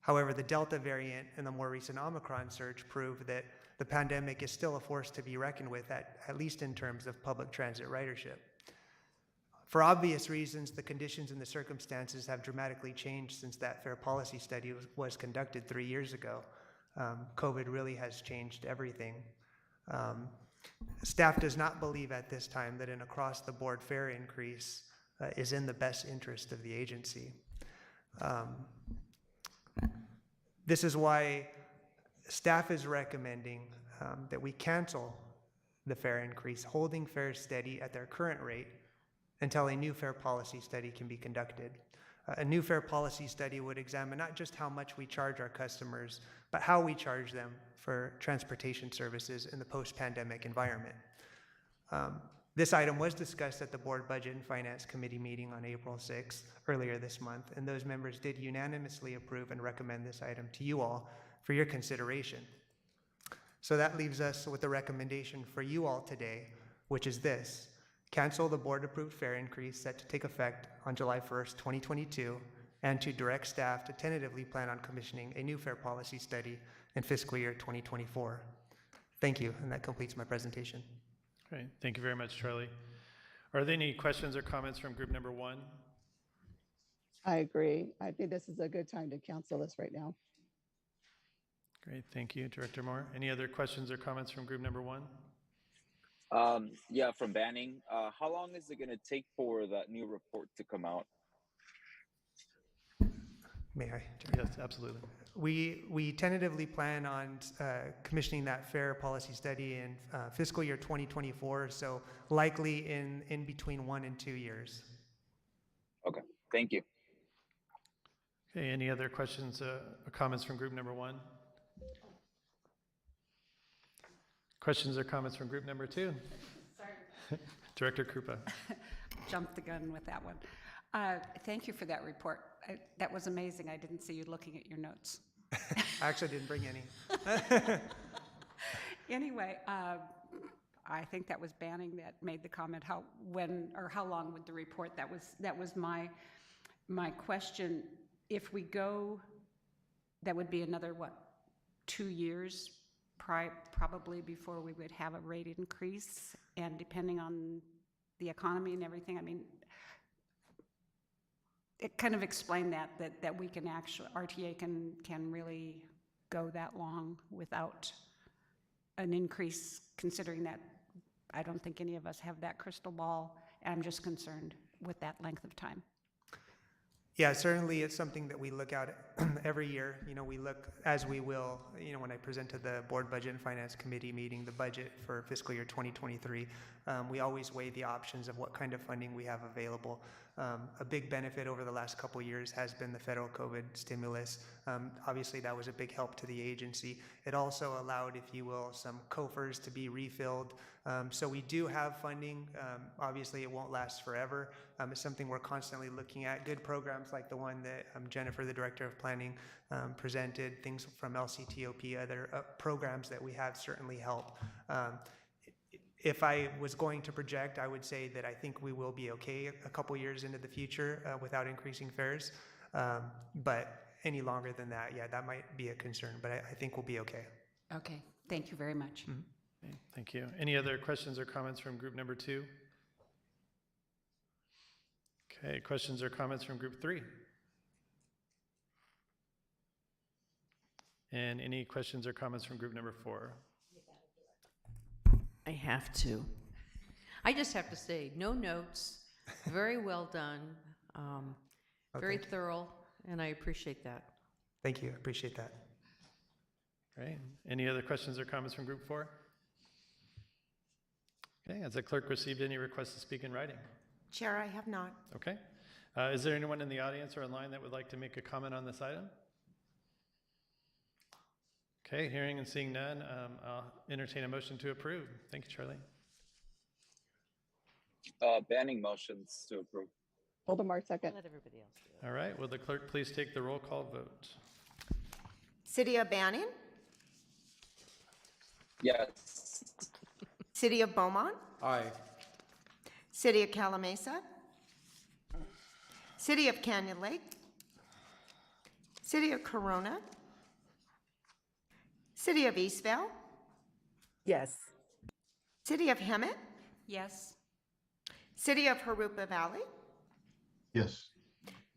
However, the Delta variant and the more recent Omicron surge proved that the pandemic is still a force to be reckoned with, at least in terms of public transit ridership. For obvious reasons, the conditions and the circumstances have dramatically changed since that fare policy study was conducted 3 years ago. COVID really has changed everything. Staff does not believe at this time that an across-the-board fare increase is in the best interest of the agency. This is why staff is recommending that we cancel the fare increase, holding fares steady at their current rate until a new fare policy study can be conducted. A new fare policy study would examine not just how much we charge our customers, but how we charge them for transportation services in the post-pandemic environment. This item was discussed at the Board Budget and Finance Committee meeting on April 6th, earlier this month, and those members did unanimously approve and recommend this item to you all for your consideration. So that leaves us with a recommendation for you all today, which is this: cancel the board-approved fare increase set to take effect on July 1st, 2022, and to direct staff to tentatively plan on commissioning a new fare policy study in fiscal year 2024. Thank you, and that completes my presentation. Great, thank you very much, Charlie. Are there any questions or comments from group number 1? I agree. I think this is a good time to cancel this right now. Great, thank you, Director Moore. Any other questions or comments from group number 1? Yeah, from Banning. How long is it going to take for that new report to come out? May I? Yes, absolutely. We tentatively plan on commissioning that fare policy study in fiscal year 2024, so likely in between 1 and 2 years. Okay, thank you. Okay, any other questions or comments from group number 1? Questions or comments from group number 2? Sorry. Director Krupa. Jumped the gun with that one. Thank you for that report. That was amazing. I didn't see you looking at your notes. I actually didn't bring any. Anyway, I think that was Banning that made the comment. How long would the report? That was my question. If we go, that would be another 2 years probably before we would have a rate increase, and depending on the economy and everything. I mean, it kind of explained that we can actually, RTA can really go that long without an increase, considering that I don't think any of us have that crystal ball, and I'm just concerned with that length of time. Yeah, certainly it's something that we look at every year. You know, we look, as we will, you know, when I present to the Board Budget and Finance Committee meeting the budget for fiscal year 2023, we always weigh the options of what kind of funding we have available. A big benefit over the last couple of years has been the federal COVID stimulus. Obviously, that was a big help to the agency. It also allowed, if you will, some COFRs to be refilled. So we do have funding. Obviously, it won't last forever. It's something we're constantly looking at. Good programs like the one that Jennifer, the Director of Planning, presented, things from LCTOP, other programs that we have certainly help. If I was going to project, I would say that I think we will be okay a couple years into the future without increasing fares. But any longer than that, yeah, that might be a concern, but I think we'll be okay. Okay, thank you very much. Mm-hmm. Okay, thank you. Any other questions or comments from group number 2? Okay, questions or comments from group 3? And any questions or comments from group number 4? I have to. I just have to say, no notes, very well done, very thorough, and I appreciate that. Thank you, I appreciate that. Great. Any other questions or comments from group 4? Okay, has the clerk received any requests to speak in writing? Chair, I have not. Okay. Is there anyone in the audience or online that would like to make a comment on this item? Okay, hearing and seeing none, I'll entertain a motion to approve. Thank you, Charlie. Banning motions to approve. Wildemar, second. Let everybody else do it. All right, will the clerk please take the roll call vote? City of Banning, Yes. City of Beaumont, Aye. City of Calamasa, City of Canyon Lake, City of Corona, City of Eastvale, Yes. City of Hemet, Yes. City of Harupa Valley, Yes.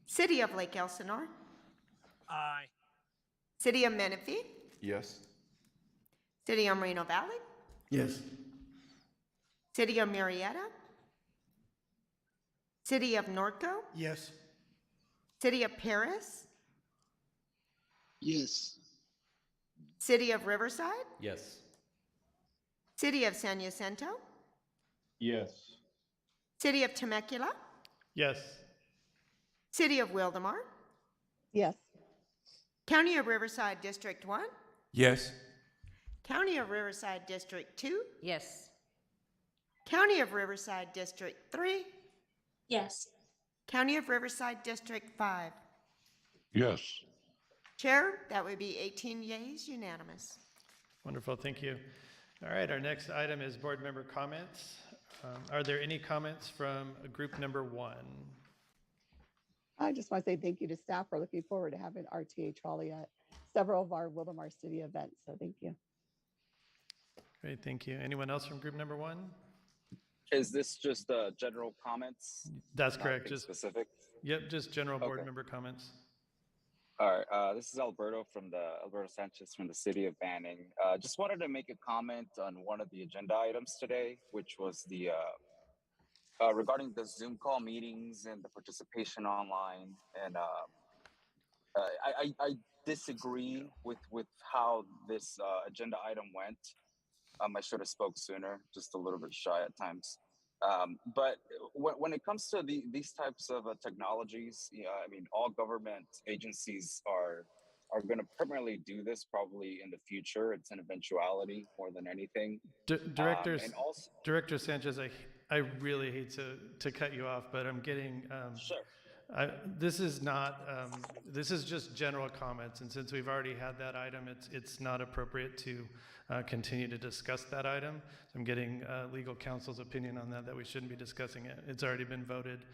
City of Lake Elsinore, Aye. City of Menifee, Yes. City of Moreno Valley, Yes. City of Murrieta, City of Norco, Yes. City of Paris, Yes. City of Riverside, Yes. City of San Jacinto, Yes. City of Temecula, Yes. City of Wildemar, Yes. County of Riverside District 1, Yes. County of Riverside District 2, Yes. County of Riverside District 3, Yes. County of Riverside District 5. Yes. Chair, that would be 18 yeas, unanimous. Wonderful, thank you. All right, our next item is board member comments. Are there any comments from group number 1? I just want to say thank you to staff. We're looking forward to having RTA trolley at several of our Wildemar City events. So thank you. Great, thank you. Anyone else from group number 1? Is this just general comments? That's correct. Nothing Just specific. Yep, just general board Okay. member comments. All right, this is Alberto Sanchez from the city of Banning. Just wanted to make a comment on one of the agenda items today, which was the regarding the Zoom call meetings and the participation online. And I disagree with how this agenda item went. I should have spoke sooner, just a little bit shy at times. But when it comes to these types of technologies, I mean, all government agencies are going to permanently do this probably in the future. It's an eventuality more than anything. And also, Director Sanchez, I really hate to cut you off, but I'm getting sure. This is not. This is just general comments, and since we've already had that item, it's not appropriate to continue to discuss that item. So I'm getting legal counsel's opinion on that we shouldn't be discussing it. It's already been voted.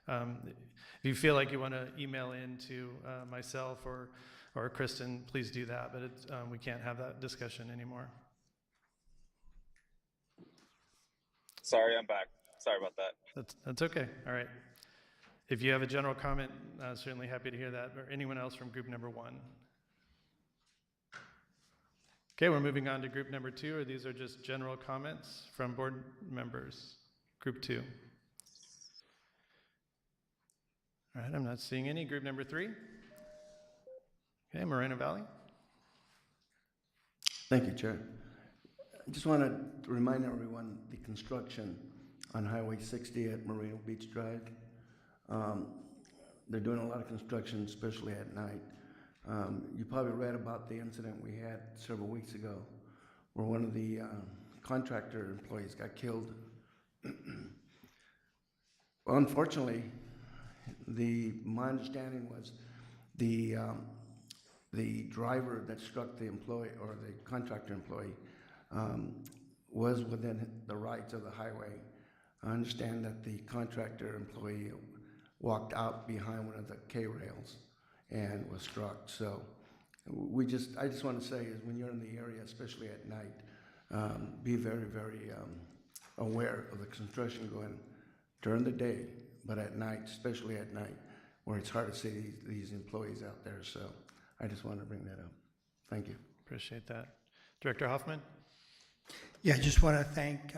If you feel like you want to email in to myself or Kristen, please do that. But we can't have that discussion anymore. Sorry, I'm back. Sorry about that. That's okay. All right. If you have a general comment, certainly happy to hear that. Or anyone else from group number 1? Okay, we're moving on to group number 2, or these are just general comments from board members. Group 2. All right, I'm not seeing any. Group number 3. Okay, Moreno Valley. Thank you, Chair. I just want to remind everyone the construction on Highway 60 at Moreno Beach Drive. They're doing a lot of construction, especially at night. You probably read about the incident we had several weeks ago where one of the contractor employees got killed. Well, unfortunately, my understanding was the driver that struck the employee or the contractor employee was within the rights of the highway. I understand that the contractor employee walked out behind one of the K-rails and was struck. So I just want to say is when you're in the area, especially at night, be very, very aware of the construction going during the day, but at night, especially at night, where it's hard to see these employees out there. So I just wanted to bring that up. Thank you. Appreciate that. Director Hoffman? Yeah, I just want to thank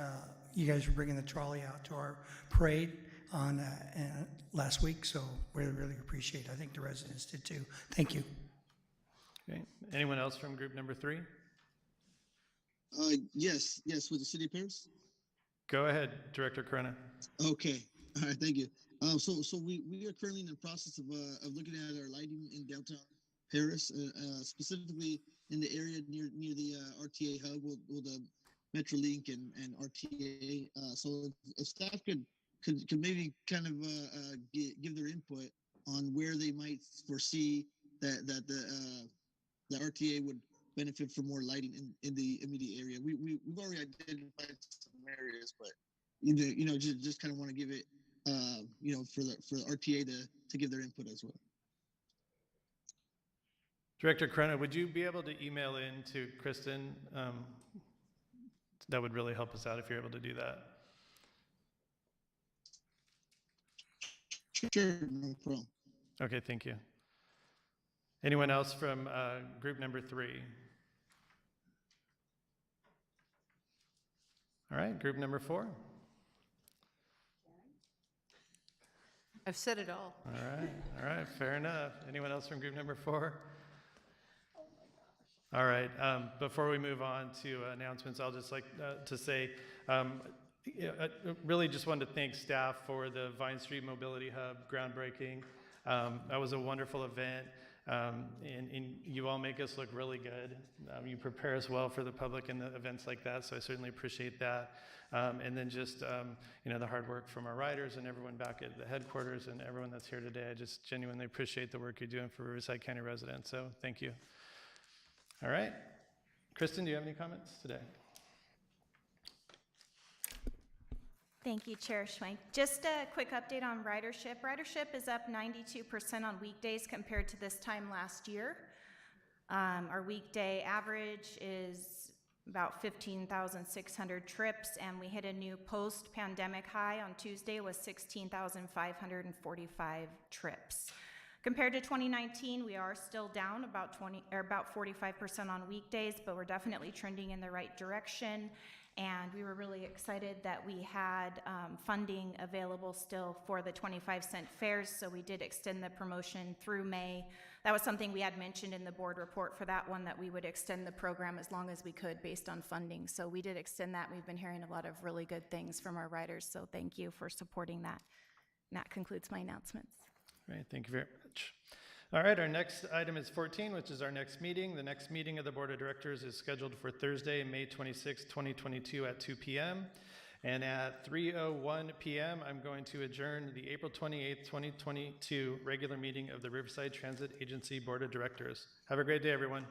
you guys for bringing the trolley out to our parade on last week. So really, really appreciate it. I think the residents did too. Thank you. Okay. Anyone else from group number 3? Yes, with the city of Paris. Go ahead, Director Corona. Okay, all right, thank you. So we are currently in the process of looking at our lighting in downtown Paris, specifically in the area near the RTA hub, with the Metrolink and RTA. So if staff could maybe kind of give their input on where they might foresee that the RTA would benefit from more lighting in the immediate area. We've already identified some areas, but just kind of want to give it for the RTA to give their input as well. Director Corona, would you be able to email in to Kristen? That would really help us out if you're able to do that. Sure, no problem. Okay, thank you. Anyone else from group number 3? All right, group number 4. I've said it all. All right, fair enough. Anyone else from group number 4? All right, before we move on to announcements, I'll just like to say, I really just wanted to thank staff for the Vine Street Mobility Hub groundbreaking. That was a wonderful event, and you all make us look really good. You prepare us well for the public and the events like that, so I certainly appreciate that. And then just, the hard work from our riders and everyone back at the headquarters and everyone that's here today. I just genuinely appreciate the work you're doing for Riverside County residents, so thank you. All right. Kristen, do you have any comments today? Thank you, Chair Schwenk. Just a quick update on ridership. Ridership is up 92% on weekdays compared to this time last year. Our weekday average is about 15,600 trips, and we hit a new post-pandemic high on Tuesday with 16,545 trips. Compared to 2019, we are still down about 45% on weekdays, but we're definitely trending in the right direction. And we were really excited that we had funding available still for the 25-cent fares, so we did extend the promotion through May. That was something we had mentioned in the board report for that one, that we would extend the program as long as we could based on funding. So we did extend that. We've been hearing a lot of really good things from our riders, so thank you for supporting that. And that concludes my announcements. Great, thank you very much. All right, our next item is 14, which is our next meeting. The next meeting of the Board of Directors is scheduled for Thursday, May 26, 2022 at 2 p.m. And at 3:01 p.m., I'm going to adjourn the April 28, 2022 regular meeting of the Riverside Transit Agency Board of Directors. Have a great day, everyone.